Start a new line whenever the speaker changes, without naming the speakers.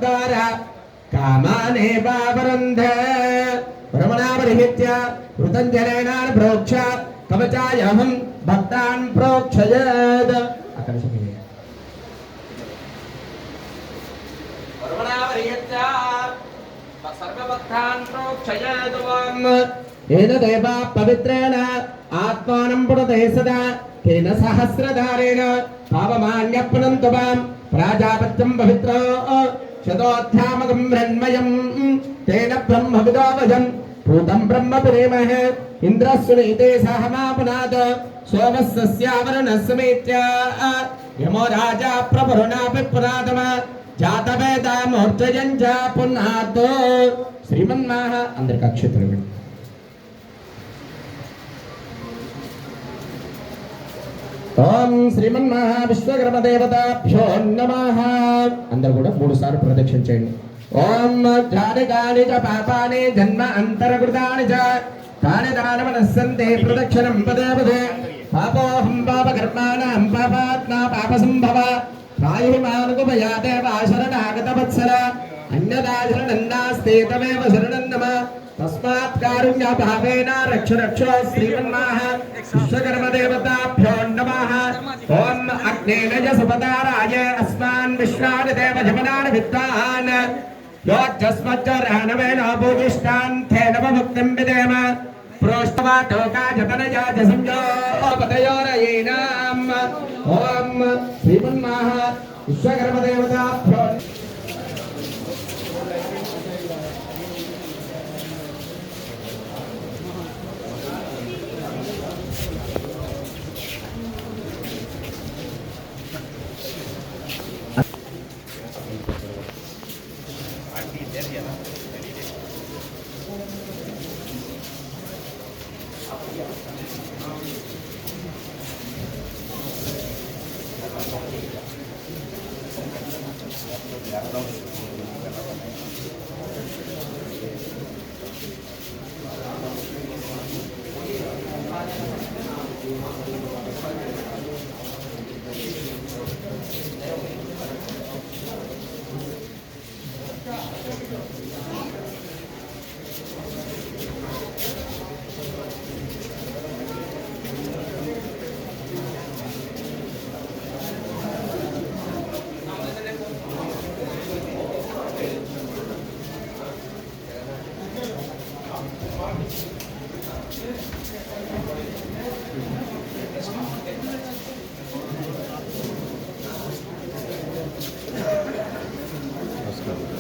भक्तार कामानेवावरुन्ध ब्रह्मणापरिहित्य ऋतञ्जनेनान् प्रोक्ष कवचायहं भक्तान् प्रोक्षयेत् ब्रह्मणापरिहित्य सर्वभक्तान् प्रोक्षयेत् येन देवा पवित्रेण आत्मानं पुनते सदा तेन सहस्रधारेण पावमान्यप्नन्तु मां प्राजापत्यं पवित्रो शतोऽध्यामकं मृण्मयं तेन ब्रह्मविदो वजं भूतं ब्रह्म पुरेमहे इन्द्रस्सुनीते सहमापुनाद सोमस्यावरणस्समेत्य यमो राजा प्रपुरुणापि पुनादम जातवेदा मूर्तयं च पुनातो श्रीमन्मः अंदर अक्षत्र ओम श्रीमन्महाविश्वकर्मदेवताभ्यो नमः अंदर కూడా 3 సార్లు ప్రదక్షిణ చేయండి ఓం జానికాని చ పాపాని జన్మ అంతరకృతాని చ తాని దానమనస్సంతే ప్రదక్షిణం పదే పదే పాపోహం పాపకర్మాణం పాపాత్మా పాపసంభవ రాయిమానుగుమయా దేవాశరణాగత వత్సల అన్యదాశరణన్నాస్తే తమేవ శరణం నమః तस्मात् कारुण्य भावेन रक्ष रक्ष श्रीमन्मः विश्वकर्मदेवताभ्यो नमः ओम अग्नेन च सुपदाराय अस्मान् विश्वान् देवजमनान् विद्वान् योज्जस्मज्जरानवेन भूयिष्ठान् तेन मुक्तिं विदेम प्रोष्टवा टोकाजतनया च संयोपतयोरयेनाम् ओम श्रीमन्मः विश्वकर्मदेवताभ्यो
Let's go.